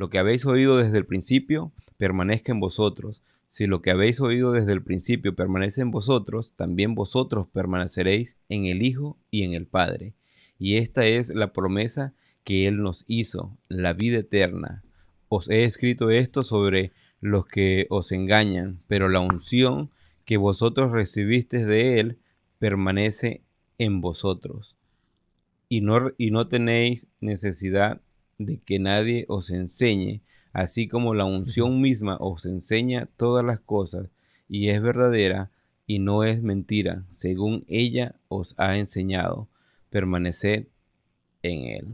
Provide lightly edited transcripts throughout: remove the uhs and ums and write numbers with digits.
Lo que habéis oído desde el principio permanezca en vosotros. Si lo que habéis oído desde el principio permanece en vosotros, también vosotros permaneceréis en el Hijo y en el Padre. Y esta es la promesa que Él nos hizo, la vida eterna. Os he escrito esto sobre los que os engañan, pero la unción que vosotros recibisteis de Él permanece en vosotros. Y no tenéis necesidad de que nadie os enseñe, así como la Ujú. unción misma os enseña todas las cosas, y es verdadera y no es mentira, según ella os ha enseñado. Permaneced en Él.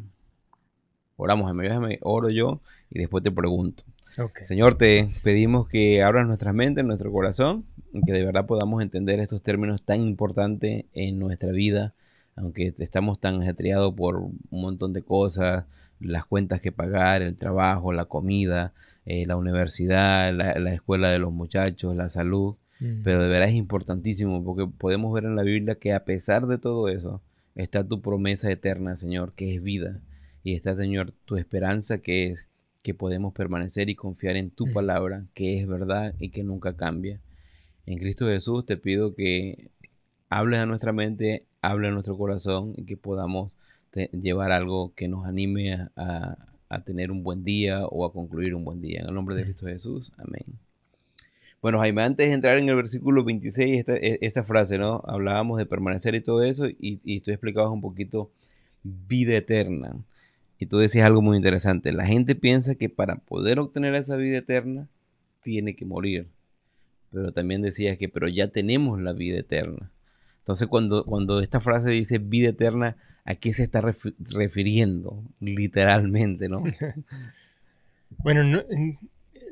Oramos, déjame, oro yo y después te pregunto. Ok. Señor, te pedimos que abras nuestras mentes, nuestro corazón, y que de verdad podamos entender estos términos tan importantes en nuestra vida, aunque estamos tan ajetreados por un montón de cosas, las cuentas que pagar, el trabajo, la comida, la universidad, la escuela de los muchachos, la salud, pero Mm. de verdad es importantísimo porque podemos ver en la Biblia que a pesar de todo eso, está tu promesa eterna, Señor, que es vida, y está, Señor, tu esperanza que es que podemos permanecer y confiar en tu Mm. palabra, que es verdad y que nunca cambia. En Cristo Jesús te pido que hables a nuestra mente, hable a nuestro corazón y que podamos llevar algo que nos anime a tener un buen día o a concluir un buen día. En el nombre de Mm. Cristo Jesús. Amén. Bueno, Jaime, antes de entrar en el versículo 26, esta frase, ¿no? Hablábamos de permanecer y todo eso, y tú explicabas un poquito vida eterna. Y tú decías algo muy interesante. La gente piensa que para poder obtener esa vida eterna, tiene que morir. Pero también decías que, pero ya tenemos la vida eterna. Entonces, cuando esta frase dice vida eterna, ¿a qué se está refiriendo? Literalmente, ¿no? Bueno,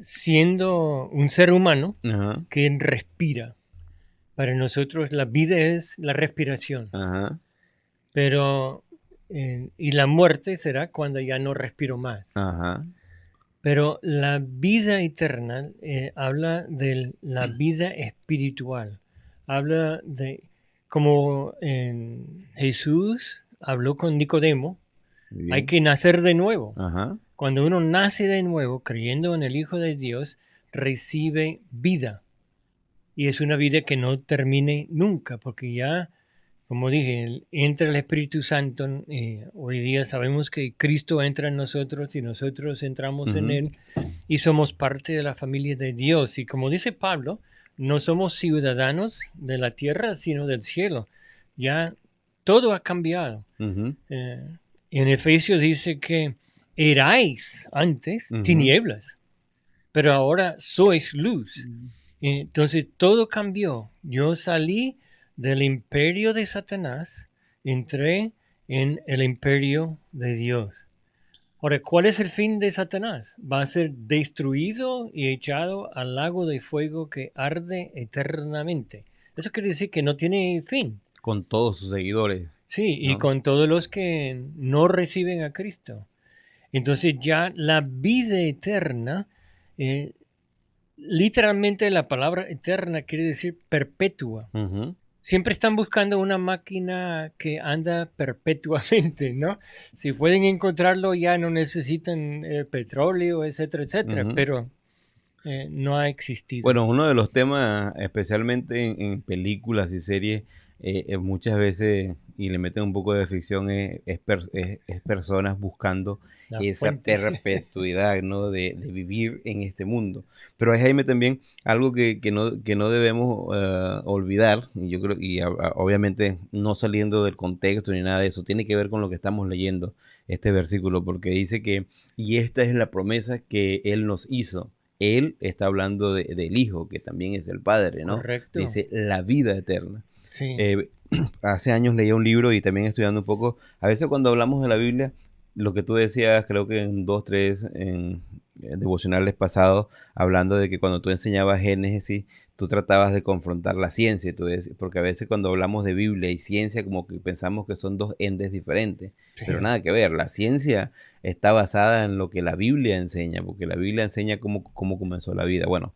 siendo un ser humano Ajá, que respira, para nosotros la vida es la respiración, ajá, pero y la muerte será cuando ya no respiro más. ajá, Pero la vida eterna habla de la vida espiritual, habla de como Jesús habló con Nicodemo, muy hay bien. que nacer de nuevo. Ajá, Cuando uno nace de nuevo creyendo en el Hijo de Dios, recibe vida. Y es una vida que no termine nunca, porque ya, como dije, entra el Espíritu Santo. Hoy día sabemos que Cristo entra en nosotros y nosotros entramos en ujú, Él y somos parte de la familia de Dios. Y como dice Pablo, no somos ciudadanos de la tierra, sino del cielo. Ya todo ha cambiado. ujú, Eh, en Efesios dice que erais antes ujú. tinieblas, pero ahora sois luz. Entonces todo cambió. Yo salí del imperio de Satanás, entré en el imperio de Dios. Ahora, ¿cuál es el fin de Satanás? Va a ser destruido y echado al lago de fuego que arde eternamente. Eso quiere decir que no tiene fin. Con todos sus seguidores, Sí, y ¿no? con todos los que no reciben a Cristo. Entonces ya la vida eterna, eh, literalmente la palabra eterna quiere decir perpetua. Ujú, Siempre están buscando una máquina que anda perpetuamente, ¿no? Si pueden encontrarlo ya no necesitan petróleo, etcétera, etcétera, ujú. pero no ha existido. Bueno, uno de los temas, especialmente en películas y series, muchas veces, y le meten un poco de ficción, es personas buscando La esa fuente. perpetuidad, ¿no? De vivir en este mundo. Pero hay, Jaime, también algo que no debemos olvidar, y yo creo, obviamente no saliendo del contexto ni nada de eso, tiene que ver con lo que estamos leyendo, este versículo, porque dice que, y esta es la promesa que Él nos hizo. Él está hablando del Hijo, que también es el Padre, ¿no? Correcto. Dice la vida eterna. Sí. Eh, Hace años leía un libro y también estudiando un poco. A veces cuando hablamos de la Biblia, lo que tú decías, creo que en dos, tres devocionales pasados, hablando de que cuando tú enseñabas Génesis, tú tratabas de confrontar la ciencia, porque a veces cuando hablamos de Biblia y ciencia, como que pensamos que son dos endes diferentes, pero Sí. nada que ver. La ciencia está basada en lo que la Biblia enseña, porque la Biblia enseña cómo comenzó la vida. Bueno,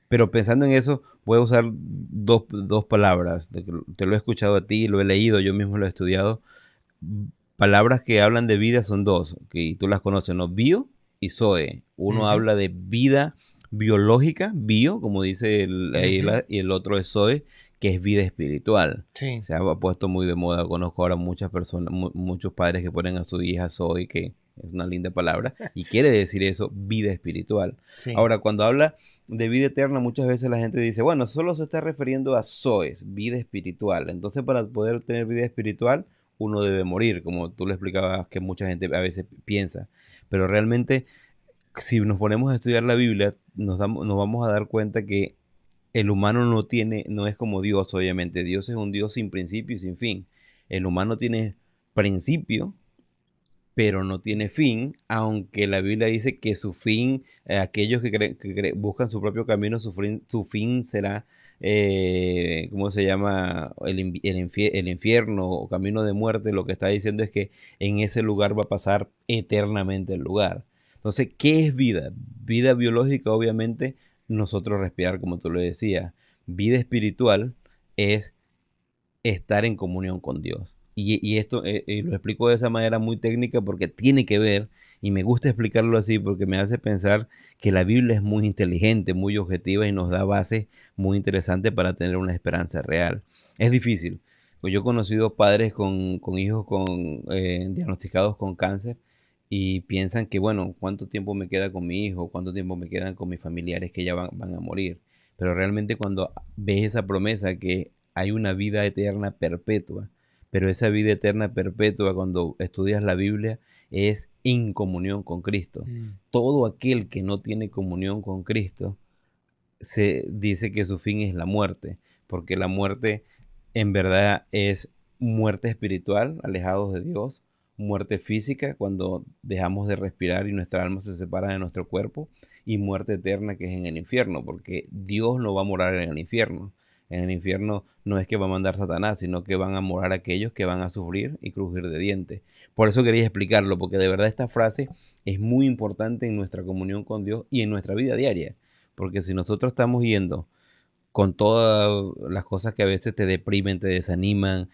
pero pensando en eso, voy a usar dos palabras. Te lo he escuchado a ti, lo he leído, yo mismo lo he estudiado. Palabras que hablan de vida son dos, que tú las conoces, ¿no? Bio y zoe. Uno Ujú, habla de vida biológica, bio, como dice ahí ujú. y el otro es zoe, que es vida espiritual. Sí, Se ha puesto muy de moda. Conozco ahora muchas personas, muchos padres que ponen a su hija zoe, que es una linda palabra, y quiere decir eso, vida espiritual. sí. Ahora, cuando habla de vida eterna, muchas veces la gente dice, bueno, solo se está refiriendo a Zoes, vida espiritual. Entonces, para poder tener vida espiritual, uno debe morir, como tú le explicabas que mucha gente a veces piensa. Pero realmente, si nos ponemos a estudiar la Biblia, nos vamos a dar cuenta que el humano no es como Dios, obviamente. Dios es un Dios sin principio y sin fin. El humano tiene principio, pero no tiene fin, aunque la Biblia dice que su fin, aquellos buscan su propio camino, su fin será, ¿cómo se llama? El infierno o camino de muerte. Lo que está diciendo es que en ese lugar va a pasar eternamente el lugar. Entonces, ¿qué es vida? Vida biológica, obviamente, nosotros respirar, como tú lo decías. Vida espiritual es estar en comunión con Dios. Y esto lo explico de esa manera muy técnica porque tiene que ver, y me gusta explicarlo así porque me hace pensar que la Biblia es muy inteligente, muy objetiva y nos da bases muy interesantes para tener una esperanza real. Es difícil. Pues yo he conocido padres con hijos diagnosticados con cáncer y piensan que, bueno, ¿cuánto tiempo me queda con mi hijo? ¿Cuánto tiempo me quedan con mis familiares que ya van a morir? Pero realmente cuando ves esa promesa que hay una vida eterna perpetua, pero esa vida eterna perpetua cuando estudias la Biblia es en comunión con Cristo. Mm. Todo aquel que no tiene comunión con Cristo se dice que su fin es la muerte, porque la muerte en verdad es muerte espiritual, alejados de Dios, muerte física cuando dejamos de respirar y nuestra alma se separa de nuestro cuerpo, y muerte eterna que es en el infierno, porque Dios no va a morar en el infierno. En el infierno no es que va a mandar Satanás, sino que van a morar aquellos que van a sufrir y crujir de dientes. Por eso quería explicarlo, porque de verdad esta frase es muy importante en nuestra comunión con Dios y en nuestra vida diaria. Porque si nosotros estamos yendo con todas las cosas que a veces te deprimen, te desaniman,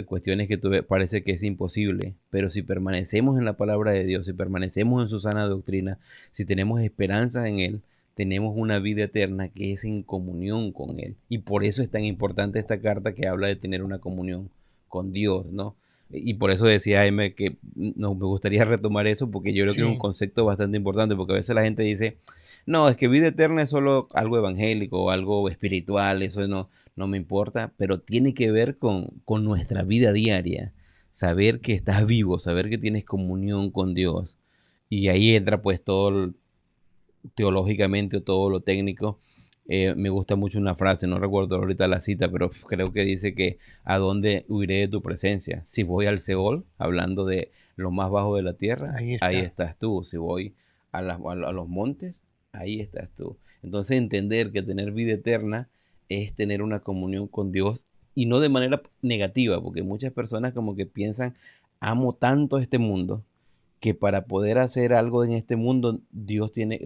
cuestiones que parece que es imposible, pero si permanecemos en la palabra de Dios, si permanecemos en su sana doctrina, si tenemos esperanza en Él, tenemos una vida eterna que es en comunión con Él. Y por eso es tan importante esta carta que habla de tener una comunión con Dios, ¿no? Y por eso decía Jaime que no, me gustaría retomar eso porque yo creo que es un Sí, concepto bastante importante, porque a veces la gente dice, no, es que vida eterna es solo algo evangélico o algo espiritual, eso no me importa, pero tiene que ver con nuestra vida diaria. Saber que estás vivo, saber que tienes comunión con Dios. Y ahí entra pues teológicamente o todo lo técnico. Me gusta mucho una frase, no recuerdo ahorita la cita, pero creo que dice que ¿a dónde huiré de tu presencia? Si voy al Seol, hablando de lo más bajo de la tierra, ahí ahí está. estás tú. Si voy a los montes, ahí estás tú. Entonces entender que tener vida eterna es tener una comunión con Dios y no de manera negativa, porque muchas personas como que piensan, amo tanto este mundo que para poder hacer algo en este mundo,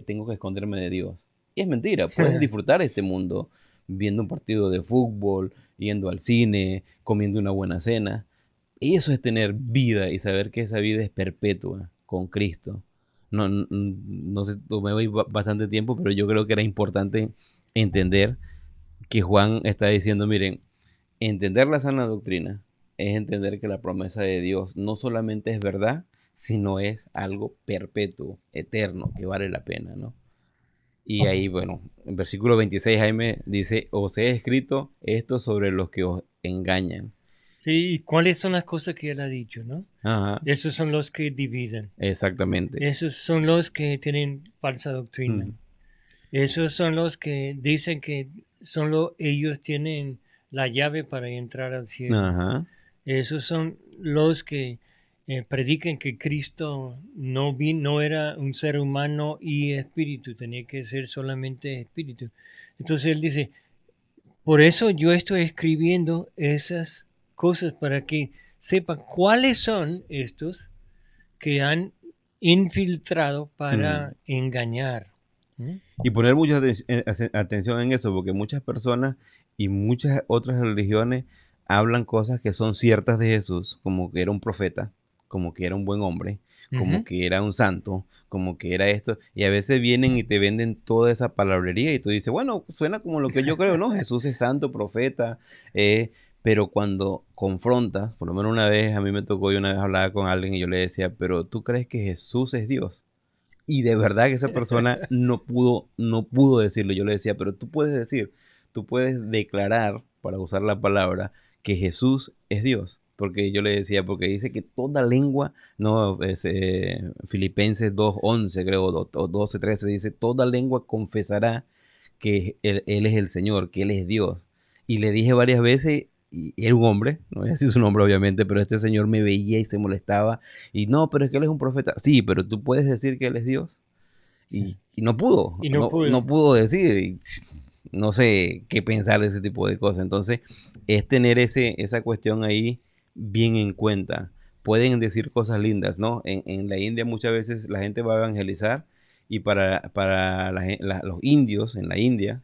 tengo que esconderme de Dios. Y es mentira, puedes disfrutar este mundo viendo un partido de fútbol, yendo al cine, comiendo una buena cena. Eso es tener vida y saber que esa vida es perpetua con Cristo. No sé, tomé hoy bastante tiempo, pero yo creo que era importante entender que Juan está diciendo, miren, entender la sana doctrina es entender que la promesa de Dios no solamente es verdad, sino es algo perpetuo, eterno, que vale la pena, ¿no? Y ahí, bueno, en versículo 26 Jaime dice, os he escrito esto sobre los que os engañan. Sí, ¿y cuáles son las cosas que él ha dicho, no? Ajá, Esos son los que dividen. exactamente. Esos son los que tienen falsa doctrina. Mm, Esos son los que dicen que ellos tienen la llave para entrar al cielo. ajá, Esos son los que predican que Cristo no era un ser humano y espíritu, tenía que ser solamente espíritu. Entonces él dice, por eso yo estoy escribiendo esas cosas para que sepan cuáles son estos que han infiltrado mm. para engañar. ¿Mm? Y poner mucha atención en eso, porque muchas personas y muchas otras religiones hablan cosas que son ciertas de Jesús, como que era un profeta, como que era un buen hombre, como Ujú. que era un santo, como que era esto, y a veces vienen y te venden toda esa palabrería y tú dices, bueno, suena como lo que yo creo, ¿no? Jesús es santo, profeta, pero cuando confrontas, por lo menos una vez a mí me tocó, yo una vez hablaba con alguien y yo le decía, pero ¿tú crees que Jesús es Dios? Y de verdad que esa persona no pudo decirlo. Yo le decía, pero tú puedes decir, tú puedes declarar, para usar la palabra, que Jesús es Dios. Porque yo le decía, porque dice que toda lengua, no, es, Filipenses 2:11 creo, o 12:13, dice, toda lengua confesará que él es el Señor, que Él es Dios. Y le dije varias veces, y era un hombre, no voy a decir su nombre obviamente, pero este señor me veía y se molestaba y no, pero es que él es un profeta. Sí, pero tú puedes decir que él es Dios. Y no pudo, Y no no pudo. pudo decir. Y no sé qué pensar de ese tipo de cosas. Entonces, es tener esa cuestión ahí bien en cuenta. Pueden decir cosas lindas, ¿no? En la India muchas veces la gente va a evangelizar y para los indios en la India,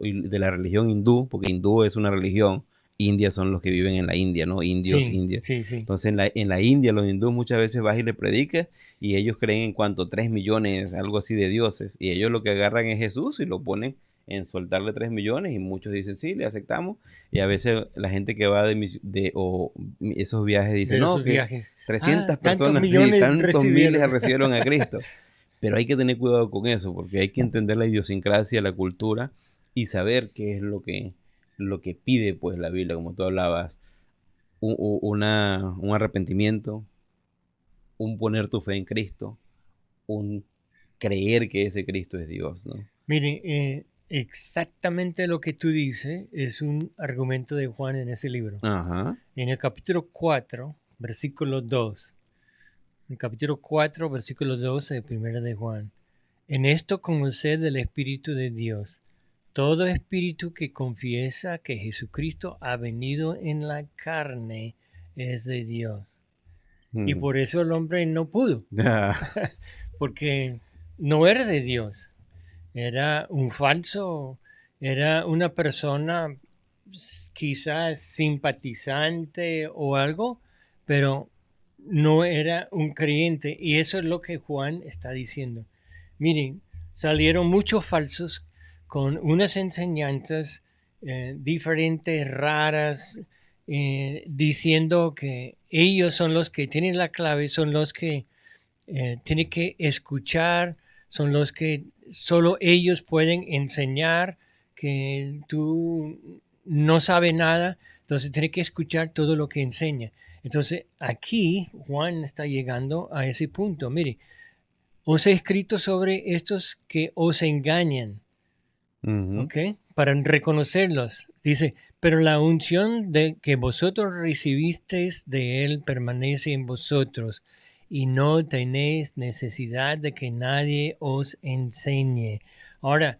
y de la religión hindú, porque hindú es una religión, India son los que viven en la India, ¿no? Indios, Sí, India. sí, sí. Entonces en la India los hindúes muchas veces vas y le predicas y ellos creen en cuanto 3 millones, algo así de dioses, y ellos lo que agarran es Jesús y lo ponen en soltarle 3 millones y muchos dicen sí, le aceptamos, y a veces la gente que va o esos viajes dice, De no, esos que viajes. Ah, 300 tantos personas, sí, millones tantos miles recibieron. recibieron a Cristo, pero hay que tener cuidado con eso, porque hay que entender la idiosincrasia, la cultura, y saber qué es lo que pide pues la Biblia, como tú hablabas, un arrepentimiento, un poner tu fe en Cristo, un creer que ese Cristo es Dios, ¿no? Mire, exactamente lo que tú dices es un argumento de Juan en ese libro. Ajá. En el capítulo 4, versículo 2. En el capítulo 4, versículo 12 de Primera de Juan. En esto conoced el Espíritu de Dios. Todo espíritu que confiesa que Jesucristo ha venido en la carne es de Dios. Y Mm. por eso el hombre no pudo, Ah, porque no era de Dios. Era un falso, era una persona quizás simpatizante o algo, pero no era un creyente. Y eso es lo que Juan está diciendo. Miren, salieron muchos falsos con unas enseñanzas diferentes, raras, diciendo que ellos son los que tienen la clave, son los que tienen que escuchar, son los que solo ellos pueden enseñar, que tú no sabes nada, entonces tienes que escuchar todo lo que enseña. Entonces aquí Juan está llegando a ese punto. Mire, os he escrito sobre estos que os engañan, ujú. ¿ok? Para reconocerlos. Dice, pero la unción de que vosotros recibisteis de él permanece en vosotros y no tenéis necesidad de que nadie os enseñe. Ahora,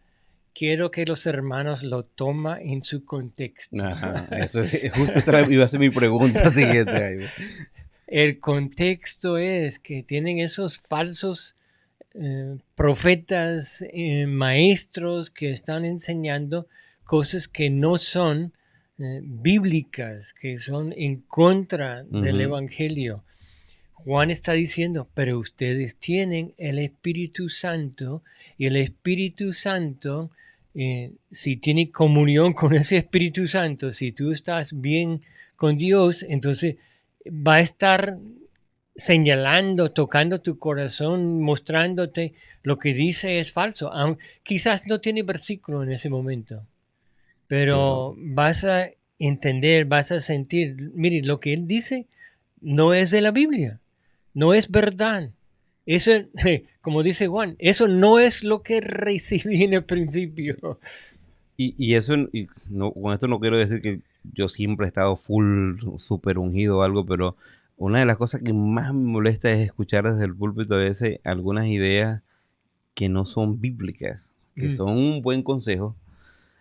quiero que los hermanos lo tomen en su contexto. Ajá, eso es, justo esa iba a ser mi pregunta siguiente, Jaime. El contexto es que tienen esos falsos profetas, maestros que están enseñando cosas que no son bíblicas, que son en contra del Ujú, Evangelio. Juan está diciendo, pero ustedes tienen el Espíritu Santo y el Espíritu Santo, si tiene comunión con ese Espíritu Santo, si tú estás bien con Dios, entonces va a estar señalando, tocando tu corazón, mostrándote lo que dice es falso. Quizás no tiene versículo en ese momento, claro. pero vas a entender, vas a sentir, mire, lo que él dice no es de la Biblia, no es verdad. Eso, como dice Juan, eso no es lo que recibí en el principio. Y eso, y no, con esto no quiero decir que yo siempre he estado full, súper ungido o algo, pero una de las cosas que más me molesta es escuchar desde el púlpito a veces algunas ideas que no son bíblicas, que Mm, son un buen consejo.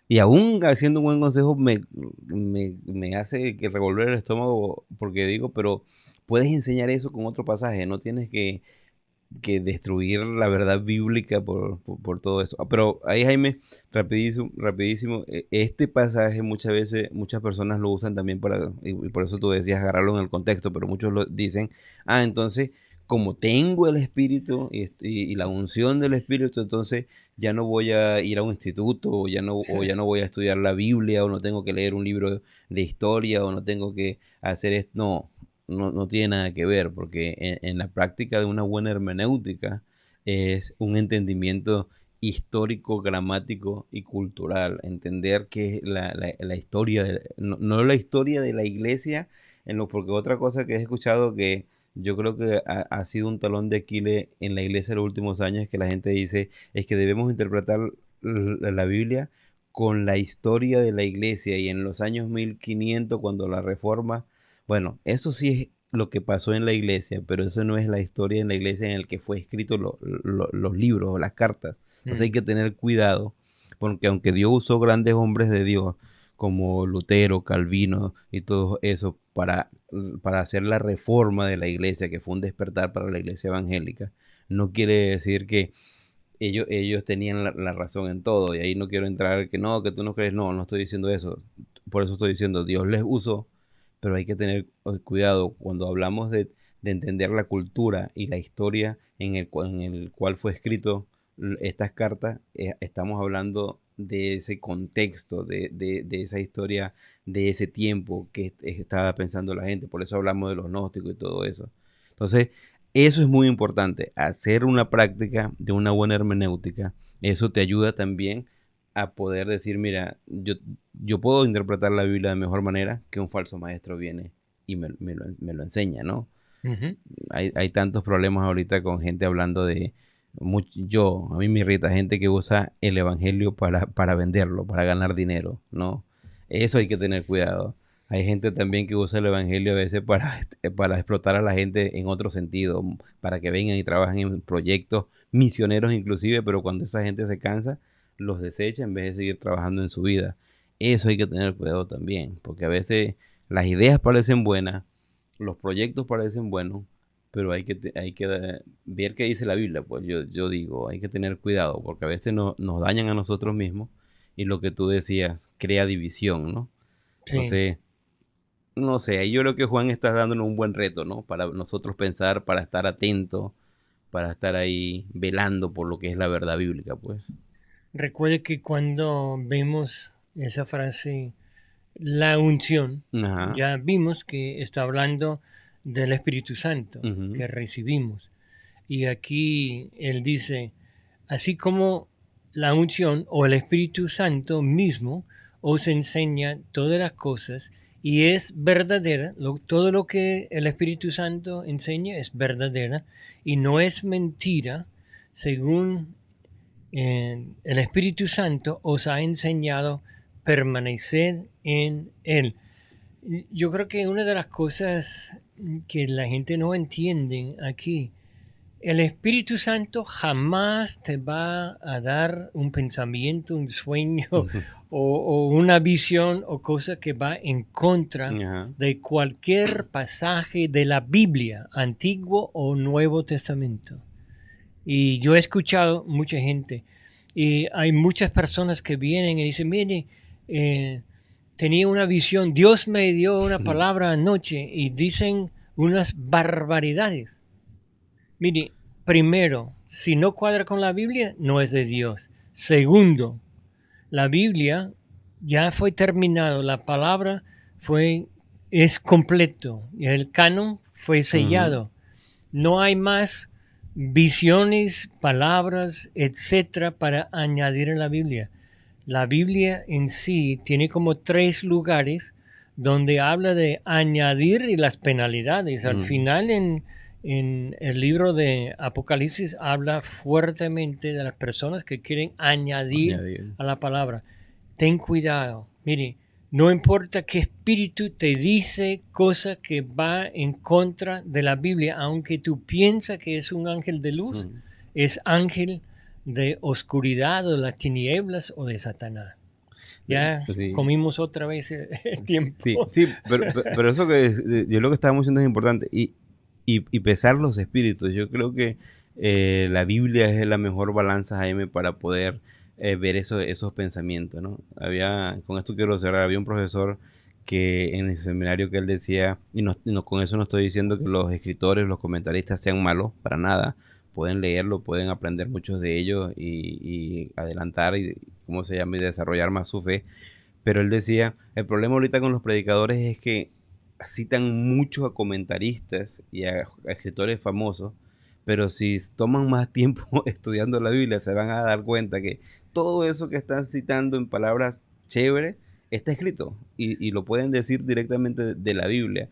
Y aún haciendo un buen consejo me hace que revolver el estómago porque digo, pero puedes enseñar eso con otro pasaje, no tienes que destruir la verdad bíblica por todo eso. Pero ahí, Jaime, rapidísimo, rapidísimo, este pasaje muchas veces, muchas personas lo usan también y por eso tú decías agarrarlo en el contexto, pero muchos lo dicen, entonces, como tengo el Espíritu y la unción del Espíritu, entonces ya no voy a ir a un instituto, o ya no voy a estudiar la Biblia, o no tengo que leer un libro de historia, o no tengo que hacer esto. No, no tiene nada que ver, porque en la práctica de una buena hermenéutica es un entendimiento histórico, gramático y cultural. Entender que la historia, no la historia de la iglesia, porque otra cosa que he escuchado que yo creo que ha sido un talón de Aquiles en la iglesia en los últimos años, que la gente dice es que debemos interpretar la Biblia con la historia de la iglesia, y en los años 1500 cuando la reforma, bueno, eso sí es lo que pasó en la iglesia, pero eso no es la historia en la iglesia en el que fue escrito los libros o las cartas. Entonces hay Mm. que tener cuidado, porque aunque Dios usó grandes hombres de Dios, como Lutero, Calvino y todo eso, para hacer la reforma de la iglesia, que fue un despertar para la iglesia evangélica, no quiere decir que ellos tenían la razón en todo. Y ahí no quiero entrar que no, que tú no crees, no estoy diciendo eso. Por eso estoy diciendo, Dios les usó, pero hay que tener cuidado cuando hablamos de entender la cultura y la historia en el cual fue escrito estas cartas. Estamos hablando de ese contexto, de esa historia, de ese tiempo que estaba pensando la gente. Por eso hablamos de los gnósticos y todo eso. Entonces, eso es muy importante, hacer una práctica de una buena hermenéutica. Eso te ayuda también a poder decir, mira, yo puedo interpretar la Biblia de mejor manera que un falso maestro viene y me lo enseña, ¿no? Ujú. Hay tantos problemas ahorita con gente hablando de... a mí me irrita gente que usa el evangelio para venderlo, para ganar dinero, ¿no? Eso hay que tener cuidado. Hay gente también que usa el evangelio a veces para explotar a la gente en otro sentido, para que vengan y trabajen en proyectos misioneros inclusive, pero cuando esa gente se cansa, los desecha en vez de seguir trabajando en su vida. Eso hay que tener cuidado también, porque a veces las ideas parecen buenas, los proyectos parecen buenos, pero hay que ver qué dice la Biblia. Pues yo digo, hay que tener cuidado, porque a veces nos dañan a nosotros mismos, y lo que tú decías, crea división, ¿no? Sí. Entonces, no sé, ahí yo creo que Juan está dándonos un buen reto, ¿no? Para nosotros pensar, para estar atentos, para estar ahí velando por lo que es la verdad bíblica, pues. Recuerde que cuando vemos esa frase, la unción, Ajá. ya vimos que está hablando del Espíritu Santo Ujú, que recibimos. Y aquí él dice, así como la unción o el Espíritu Santo mismo os enseña todas las cosas y es verdadera, todo lo que el Espíritu Santo enseña es verdadera y no es mentira, según el Espíritu Santo os ha enseñado permanecer en Él. Yo creo que una de las cosas que la gente no entiende aquí, el Espíritu Santo jamás te va a dar un pensamiento, un sueño ujú, o una visión o cosa que va en contra ajá. de cualquier pasaje de la Biblia, Antiguo o Nuevo Testamento. Y yo he escuchado mucha gente y hay muchas personas que vienen y dicen, mire, tenía una visión, Dios me dio una palabra anoche y dicen unas barbaridades. Mire, primero, si no cuadra con la Biblia, no es de Dios. Segundo, la Biblia ya fue terminado, la palabra fue, es completo, y el canon fue Ujú, sellado. No hay más visiones, palabras, etcétera, para añadir en la Biblia. La Biblia en sí tiene como tres lugares donde habla de añadir y las penalidades. Al ujú. final en el libro de Apocalipsis habla fuertemente de las personas que quieren añadir Añadir. a la palabra. Ten cuidado. Mire, no importa qué espíritu te dice cosa que va en contra de la Biblia, aunque tú piensas que es un ángel de luz, Ujú. es ángel de oscuridad o las tinieblas o de Satanás. Ya Sí. comimos otra vez el Sí, tiempo. sí, pero eso que yo lo que estábamos diciendo es importante, y pesar los espíritus. Yo creo que la Biblia es la mejor balanza, Jaime, para poder ver esos pensamientos, ¿no? Con esto quiero cerrar, había un profesor que en el seminario que él decía, y con eso no estoy diciendo que los escritores, los comentaristas sean malos, para nada. Pueden leerlo, pueden aprender muchos de ellos y adelantar y, ¿cómo se llama? Y desarrollar más su fe. Pero él decía, el problema ahorita con los predicadores es que citan mucho a comentaristas y a escritores famosos, pero si toman más tiempo estudiando la Biblia, se van a dar cuenta que todo eso que están citando en palabras chéveres está escrito y lo pueden decir directamente de la Biblia.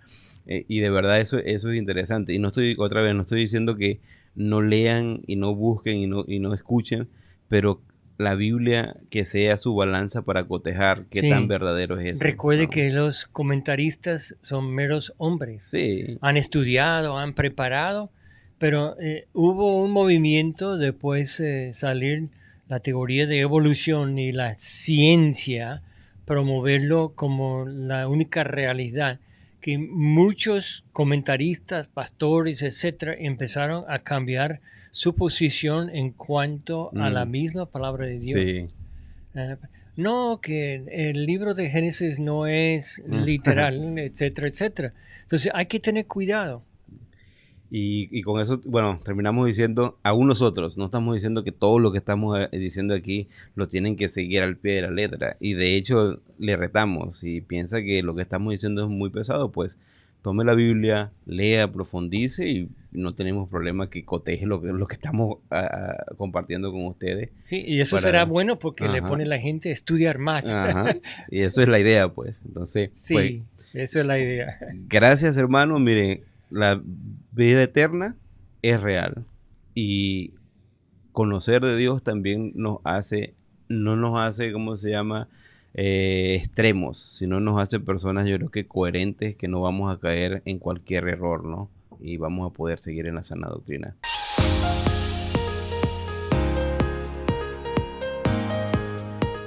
Y de verdad eso es interesante. Y no estoy, otra vez, no estoy diciendo que no lean y no busquen y no escuchen, pero la Biblia que sea su balanza para cotejar qué tan Sí. verdadero es eso, Recuerde ¿no? que los comentaristas son meros hombres. Sí. Han estudiado, han preparado, pero hubo un movimiento después de salir la teoría de evolución y la ciencia, promoverlo como la única realidad, que muchos comentaristas, pastores, etcétera, empezaron a cambiar su posición en cuanto a la Mm, misma palabra de Dios. sí. Ah, no, que el libro de Génesis no es Mm. literal, etcétera, etcétera. Entonces hay que tener cuidado. Y con eso, bueno, terminamos diciendo, aún nosotros, no estamos diciendo que todo lo que estamos diciendo aquí lo tienen que seguir al pie de la letra. Y de hecho, le retamos. Si piensa que lo que estamos diciendo es muy pesado, pues tome la Biblia, lea, profundice y no tenemos problema que coteje lo que estamos compartiendo con ustedes Sí, y eso será para... bueno porque le Ajá, pone a la gente a estudiar más. ajá. Y eso es la idea, pues. Entonces, pues Sí, eso es la idea. gracias, hermano. Mire, la vida eterna es real y conocer de Dios también no nos hace, ¿cómo se llama? Extremos, sino nos hace personas, yo creo que coherentes, que no vamos a caer en cualquier error, ¿no? Y vamos a poder seguir en la sana doctrina.